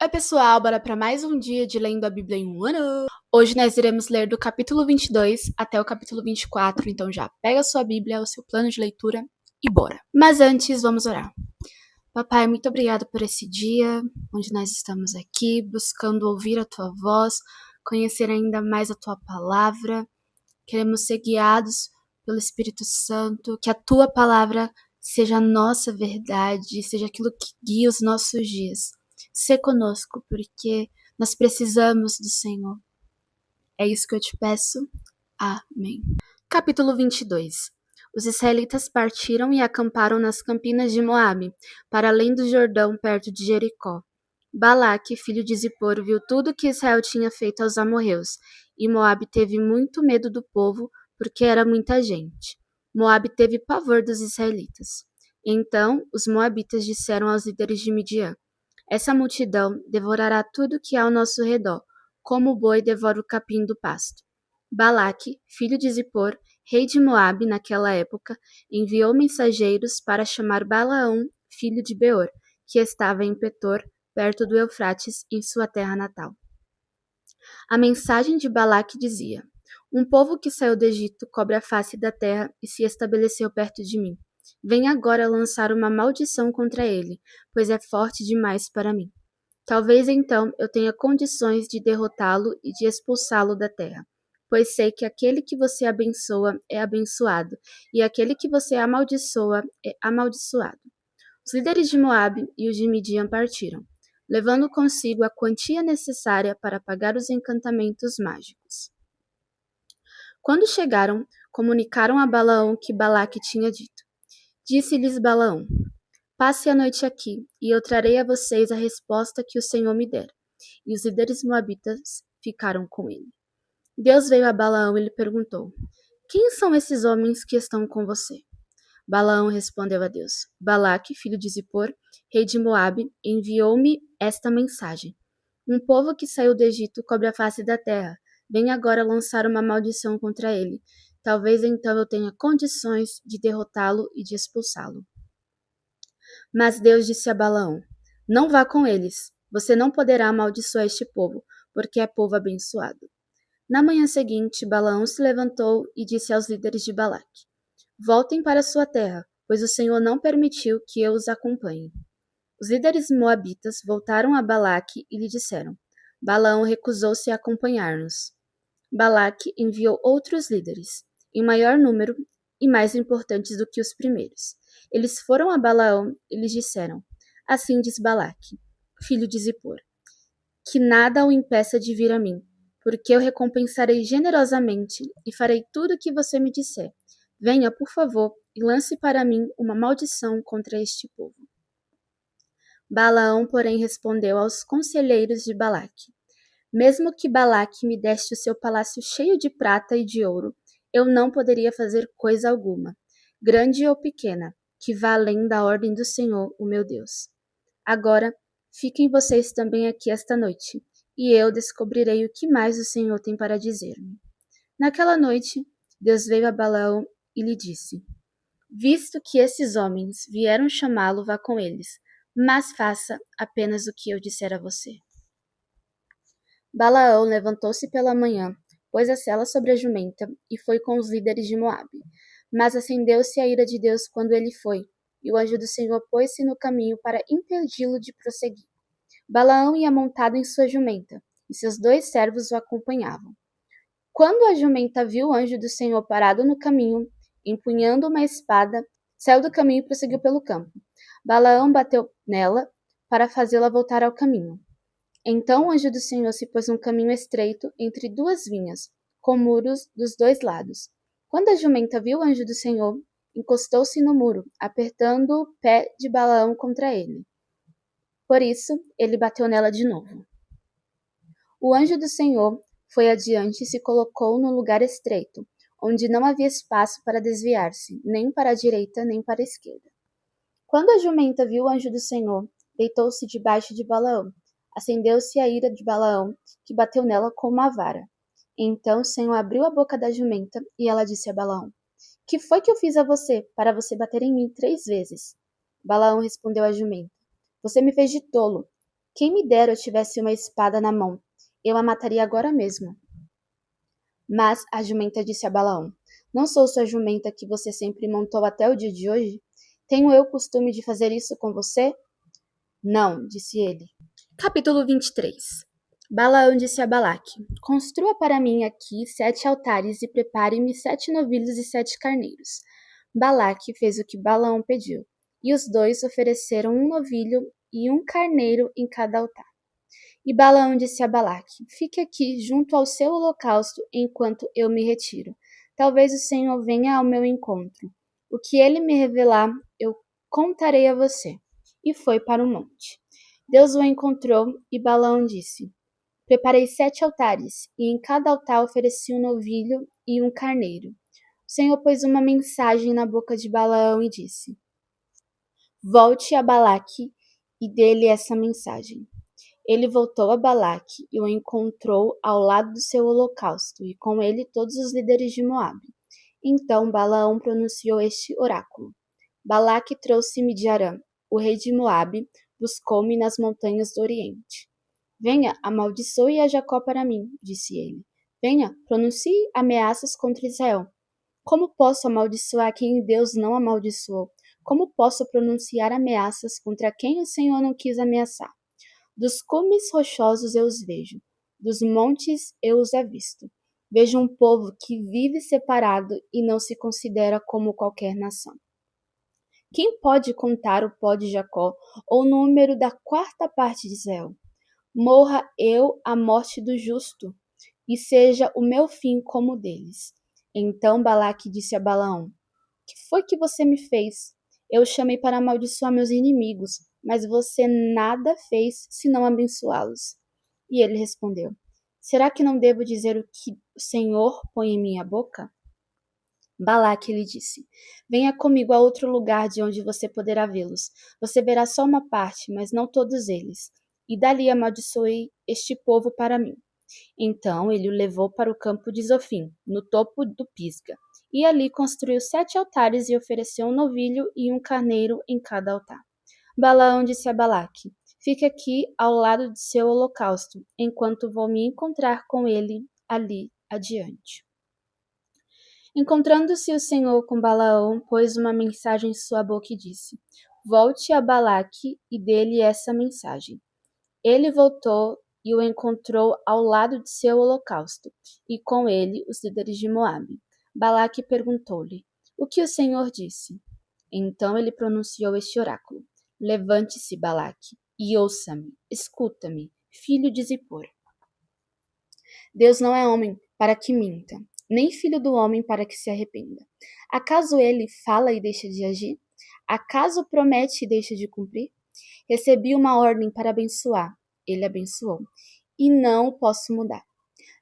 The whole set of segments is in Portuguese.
Oi, pessoal, bora para mais um dia de Lendo a Bíblia em um ano. Hoje nós iremos ler do capítulo 22 até o capítulo 24, então já pega a sua Bíblia, o seu plano de leitura e bora. Mas antes, vamos orar. Papai, muito obrigado por esse dia, onde nós estamos aqui, buscando ouvir a Tua voz, conhecer ainda mais a Tua palavra. Queremos ser guiados pelo Espírito Santo, que a Tua palavra seja a nossa verdade, seja aquilo que guia os nossos dias. Sê conosco, porque nós precisamos do Senhor. É isso que eu te peço. Amém. Capítulo 22. Os israelitas partiram e acamparam nas campinas de Moabe, para além do Jordão, perto de Jericó. Balaque, filho de Zippor, viu tudo o que Israel tinha feito aos amorreus, e Moabe teve muito medo do povo, porque era muita gente. Moabe teve pavor dos israelitas. Então os moabitas disseram aos líderes de Midian: essa multidão devorará tudo que há ao nosso redor, como o boi devora o capim do pasto. Balaque, filho de Zippor, rei de Moabe naquela época, enviou mensageiros para chamar Balaão, filho de Beor, que estava em Petor, perto do Eufrates, em sua terra natal. A mensagem de Balaque dizia: um povo que saiu do Egito cobre a face da terra e se estabeleceu perto de mim. Venha agora lançar uma maldição contra ele, pois é forte demais para mim. Talvez então eu tenha condições de derrotá-lo e de expulsá-lo da terra, pois sei que aquele que você abençoa é abençoado, e aquele que você amaldiçoa é amaldiçoado. Os líderes de Moabe e os de Midian partiram, levando consigo a quantia necessária para pagar os encantamentos mágicos. Quando chegaram, comunicaram a Balaão que Balaque tinha dito. Disse-lhes Balaão: passe a noite aqui, e eu trarei a vocês a resposta que o Senhor me der. E os líderes moabitas ficaram com ele. Deus veio a Balaão e lhe perguntou: quem são esses homens que estão com você? Balaão respondeu a Deus: Balaque, filho de Zippor, rei de Moabe, enviou-me esta mensagem. Um povo que saiu do Egito cobre a face da terra. Vem agora lançar uma maldição contra ele. Talvez então eu tenha condições de derrotá-lo e de expulsá-lo. Mas Deus disse a Balaão: não vá com eles. Você não poderá amaldiçoar este povo, porque é povo abençoado. Na manhã seguinte, Balaão se levantou e disse aos líderes de Balaque: voltem para sua terra, pois o Senhor não permitiu que eu os acompanhe. Os líderes moabitas voltaram a Balaque e lhe disseram: Balaão recusou-se a acompanhar-nos. Balaque enviou outros líderes, em maior número e mais importantes do que os primeiros. Eles foram a Balaão e lhes disseram: assim diz Balaque, filho de Zippor, que nada o impeça de vir a mim, porque eu recompensarei generosamente e farei tudo o que você me disser. Venha, por favor, e lance para mim uma maldição contra este povo. Balaão, porém, respondeu aos conselheiros de Balaque: mesmo que Balaque me desse o seu palácio cheio de prata e de ouro, eu não poderia fazer coisa alguma, grande ou pequena, que vá além da ordem do Senhor, o meu Deus. Agora, fiquem vocês também aqui esta noite, e eu descobrirei o que mais o Senhor tem para dizer-me. Naquela noite, Deus veio a Balaão e lhe disse: visto que esses homens vieram chamá-lo, vá com eles, mas faça apenas o que eu disser a você. Balaão levantou-se pela manhã, pôs a sela sobre a jumenta e foi com os líderes de Moabe. Mas acendeu-se a ira de Deus quando ele foi, e o anjo do Senhor pôs-se no caminho para impedi-lo de prosseguir. Balaão ia montado em sua jumenta, e seus 2 servos o acompanhavam. Quando a jumenta viu o anjo do Senhor parado no caminho, empunhando uma espada, saiu do caminho e prosseguiu pelo campo. Balaão bateu nela para fazê-la voltar ao caminho. Então o anjo do Senhor se pôs num caminho estreito entre 2 vinhas, com muros dos 2 lados. Quando a jumenta viu o anjo do Senhor, encostou-se no muro, apertando o pé de Balaão contra ele. Por isso, ele bateu nela de novo. O anjo do Senhor foi adiante e se colocou no lugar estreito, onde não havia espaço para desviar-se, nem para a direita nem para a esquerda. Quando a jumenta viu o anjo do Senhor, deitou-se debaixo de Balaão. Acendeu-se a ira de Balaão, que bateu nela com uma vara. Então o Senhor abriu a boca da jumenta, e ela disse a Balaão: que foi que eu fiz a você, para você bater em mim 3 vezes? Balaão respondeu à jumenta: você me fez de tolo. Quem me dera eu tivesse uma espada na mão, eu a mataria agora mesmo. Mas a jumenta disse a Balaão: Não sou sua jumenta que você sempre montou até o dia de hoje? Tenho eu costume de fazer isso com você? Não, disse ele. Capítulo 23. Balaão disse a Balaque: Construa para mim aqui 7 altares e prepare-me 7 novilhos e 7 carneiros. Balaque fez o que Balaão pediu, e os dois ofereceram um novilho e um carneiro em cada altar. E Balaão disse a Balaque: Fique aqui junto ao seu holocausto enquanto eu me retiro. Talvez o Senhor venha ao meu encontro. O que ele me revelar, eu contarei a você. E foi para o monte. Deus o encontrou e Balaão disse: Preparei 7 altares, e em cada altar ofereci um novilho e um carneiro. O Senhor pôs uma mensagem na boca de Balaão e disse: Volte a Balaque e dê-lhe essa mensagem. Ele voltou a Balaque e o encontrou ao lado do seu holocausto, e com ele todos os líderes de Moabe. Então Balaão pronunciou este oráculo: Balaque trouxe-me de Arã, o rei de Moabe, buscou-me nas montanhas do Oriente. Venha, amaldiçoe a Jacó para mim, disse ele. Venha, pronuncie ameaças contra Israel. Como posso amaldiçoar quem Deus não amaldiçoou? Como posso pronunciar ameaças contra quem o Senhor não quis ameaçar? Dos cumes rochosos eu os vejo, dos montes eu os avisto. Vejo um povo que vive separado e não se considera como qualquer nação. Quem pode contar o pó de Jacó ou o número da 4ª parte de Israel? Morra eu a morte do justo, e seja o meu fim como o deles. Então Balaque disse a Balaão: Que foi que você me fez? Eu o chamei para amaldiçoar meus inimigos, mas você nada fez senão abençoá-los. E ele respondeu: Será que não devo dizer o que o Senhor põe em minha boca? Balaque lhe disse: Venha comigo a outro lugar de onde você poderá vê-los. Você verá só uma parte, mas não todos eles. E dali amaldiçoei este povo para mim. Então ele o levou para o campo de Zofim, no topo do Pisga, e ali construiu 7 altares e ofereceu um novilho e um carneiro em cada altar. Balaão disse a Balaque: Fique aqui ao lado de seu holocausto, enquanto vou me encontrar com ele ali adiante. Encontrando-se o Senhor com Balaão, pôs uma mensagem em sua boca e disse: Volte a Balaque e dê-lhe essa mensagem. Ele voltou e o encontrou ao lado de seu holocausto, e com ele os líderes de Moabe. Balaque perguntou-lhe: O que o Senhor disse? Então ele pronunciou este oráculo: Levante-se, Balaque, e ouça-me, escuta-me, filho de Zippor. Deus não é homem para que minta, nem filho do homem para que se arrependa. Acaso ele fala e deixa de agir? Acaso promete e deixa de cumprir? Recebi uma ordem para abençoar, ele abençoou, e não o posso mudar.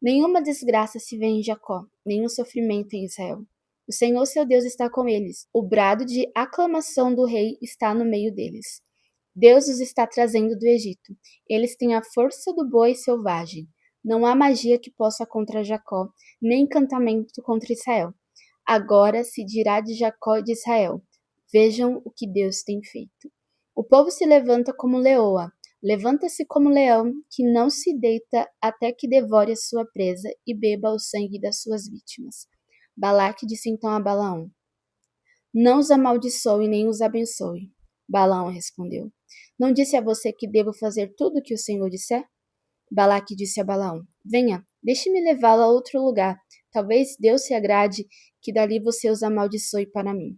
Nenhuma desgraça se vê em Jacó, nenhum sofrimento em Israel. O Senhor seu Deus está com eles, o brado de aclamação do rei está no meio deles. Deus os está trazendo do Egito, eles têm a força do boi selvagem. Não há magia que possa contra Jacó, nem encantamento contra Israel. Agora se dirá de Jacó e de Israel: Vejam o que Deus tem feito. O povo se levanta como leoa, levanta-se como leão, que não se deita até que devore a sua presa e beba o sangue das suas vítimas. Balaque disse então a Balaão: Não os amaldiçoe nem os abençoe. Balaão respondeu: Não disse a você que devo fazer tudo o que o Senhor disser? Balaque disse a Balaão: Venha, deixe-me levá-lo a outro lugar. Talvez Deus se agrade que dali você os amaldiçoe para mim.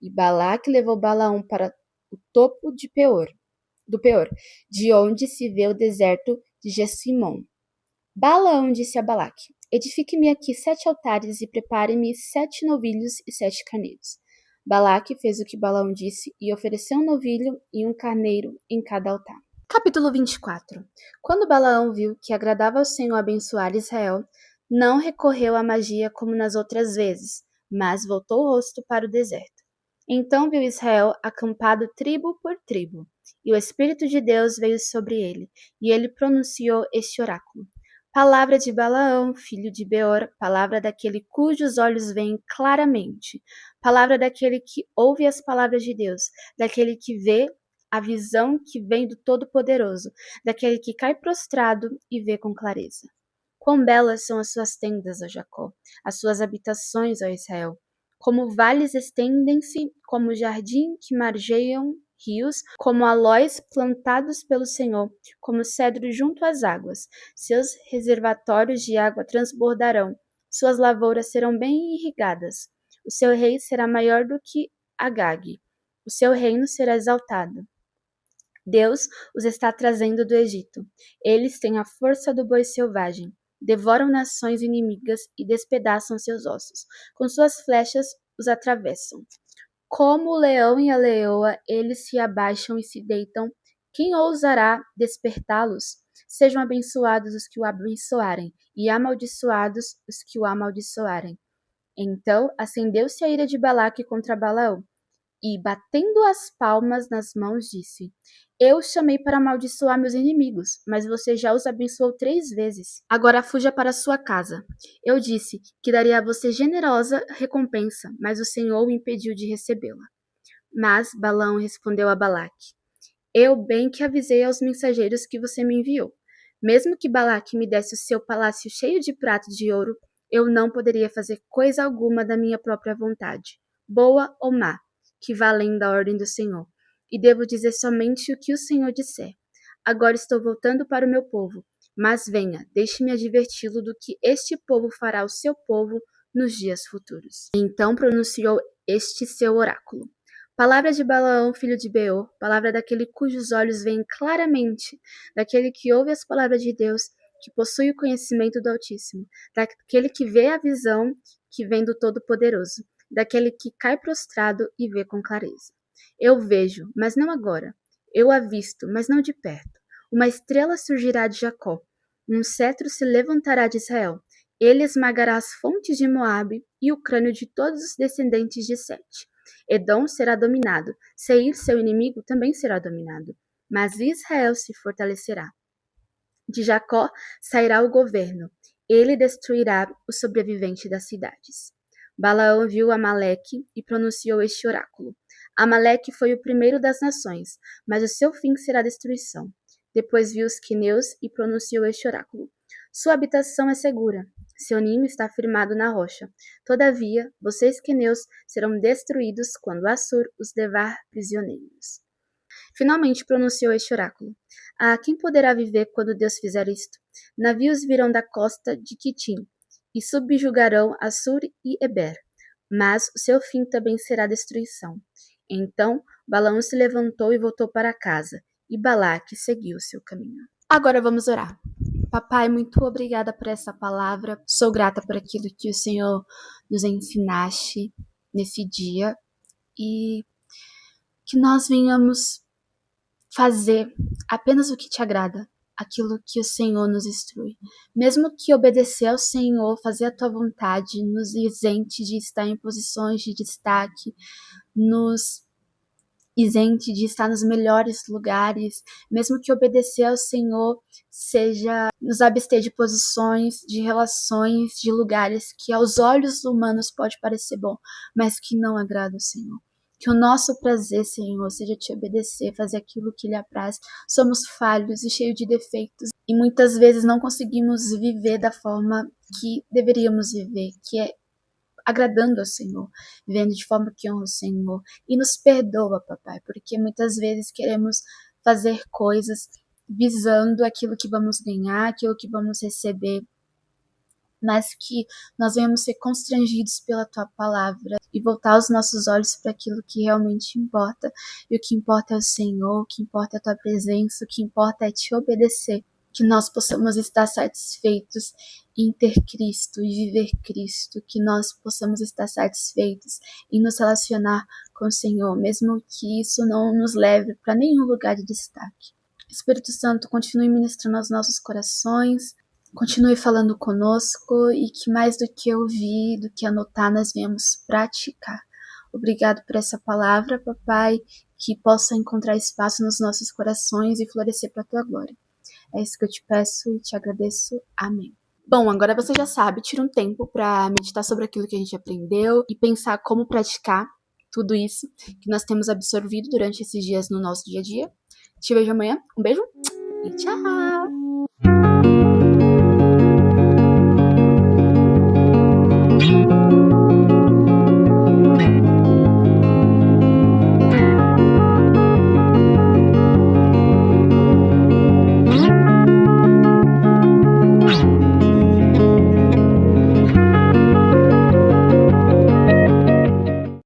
E Balaque levou Balaão para o topo do Peor, de onde se vê o deserto de Jessimon. Balaão disse a Balaque: Edifique-me aqui 7 altares e prepare-me 7 novilhos e 7 carneiros. Balaque fez o que Balaão disse e ofereceu um novilho e um carneiro em cada altar. Capítulo 24. Quando Balaão viu que agradava ao Senhor abençoar Israel, não recorreu à magia como nas outras vezes, mas voltou o rosto para o deserto. Então viu Israel acampado tribo por tribo, e o Espírito de Deus veio sobre ele, e ele pronunciou este oráculo: Palavra de Balaão, filho de Beor, palavra daquele cujos olhos veem claramente, palavra daquele que ouve as palavras de Deus, daquele que vê a visão que vem do Todo-Poderoso, daquele que cai prostrado e vê com clareza. Quão belas são as suas tendas, ó Jacó, as suas habitações, ó Israel. Como vales estendem-se, como jardim que margeiam rios, como aloés plantados pelo Senhor, como cedro junto às águas. Seus reservatórios de água transbordarão, suas lavouras serão bem irrigadas. O seu rei será maior do que Agag, o seu reino será exaltado. Deus os está trazendo do Egito. Eles têm a força do boi selvagem. Devoram nações inimigas e despedaçam seus ossos. Com suas flechas os atravessam. Como o leão e a leoa, eles se abaixam e se deitam. Quem ousará despertá-los? Sejam abençoados os que o abençoarem, e amaldiçoados os que o amaldiçoarem. Então acendeu-se a ira de Balaque contra Balaão, e, batendo as palmas nas mãos, disse: Eu os chamei para amaldiçoar meus inimigos, mas você já os abençoou 3 vezes. Agora fuja para sua casa. Eu disse que daria a você generosa recompensa, mas o Senhor o impediu de recebê-la. Mas Balaão respondeu a Balaque: Eu bem que avisei aos mensageiros que você me enviou. Mesmo que Balaque me desse o seu palácio cheio de pratos de ouro, eu não poderia fazer coisa alguma da minha própria vontade, boa ou má, que vá além da ordem do Senhor, e devo dizer somente o que o Senhor disser. Agora estou voltando para o meu povo, mas venha, deixe-me adverti-lo do que este povo fará ao seu povo nos dias futuros. Então pronunciou este seu oráculo. Palavra de Balaão, filho de Beor, palavra daquele cujos olhos veem claramente, daquele que ouve as palavras de Deus, que possui o conhecimento do Altíssimo, daquele que vê a visão que vem do Todo-Poderoso, daquele que cai prostrado e vê com clareza. Eu vejo, mas não agora. Eu avisto, mas não de perto. Uma estrela surgirá de Jacó. Um cetro se levantará de Israel. Ele esmagará as fontes de Moabe e o crânio de todos os descendentes de Sete. Edom será dominado. Seir, seu inimigo, também será dominado. Mas Israel se fortalecerá. De Jacó sairá o governo. Ele destruirá o sobrevivente das cidades. Balaão viu Amaleque e pronunciou este oráculo. Amaleque foi o primeiro das nações, mas o seu fim será destruição. Depois viu os queneus e pronunciou este oráculo. Sua habitação é segura, seu ninho está firmado na rocha. Todavia, vocês queneus serão destruídos quando Assur os levar prisioneiros. Finalmente pronunciou este oráculo. Quem poderá viver quando Deus fizer isto? Navios virão da costa de Quitim e subjugarão Assur e Eber, mas o seu fim também será destruição. Então Balaão se levantou e voltou para casa, e Balaque seguiu seu caminho. Agora vamos orar. Papai, muito obrigada por essa palavra. Sou grata por aquilo que o Senhor nos ensinaste nesse dia e que nós venhamos fazer apenas o que te agrada, aquilo que o Senhor nos instrui. Mesmo que obedecer ao Senhor, fazer a tua vontade, nos isente de estar em posições de destaque, nos isente de estar nos melhores lugares, mesmo que obedecer ao Senhor seja nos abster de posições, de relações, de lugares que aos olhos humanos pode parecer bom, mas que não agrada ao Senhor. Que o nosso prazer, Senhor, seja te obedecer, fazer aquilo que lhe apraz. Somos falhos e cheios de defeitos e muitas vezes não conseguimos viver da forma que deveríamos viver, que é agradando ao Senhor, vivendo de forma que honra o Senhor. E nos perdoa, papai, porque muitas vezes queremos fazer coisas visando aquilo que vamos ganhar, aquilo que vamos receber, mas que nós venhamos ser constrangidos pela tua palavra e voltar os nossos olhos para aquilo que realmente importa. E o que importa é o Senhor, o que importa é a tua presença, o que importa é te obedecer. Que nós possamos estar satisfeitos em ter Cristo e viver Cristo, que nós possamos estar satisfeitos em nos relacionar com o Senhor, mesmo que isso não nos leve para nenhum lugar de destaque. Espírito Santo, continue ministrando aos nossos corações, continue falando conosco e que mais do que ouvir, do que anotar, nós venhamos praticar. Obrigado por essa palavra, papai, que possa encontrar espaço nos nossos corações e florescer para a tua glória. É isso que eu te peço e te agradeço. Amém. Bom, agora você já sabe, tira um tempo para meditar sobre aquilo que a gente aprendeu e pensar como praticar. tudo isso que nós temos absorvido durante esses dias no nosso dia a dia. Te vejo amanhã. Um beijo e tchau!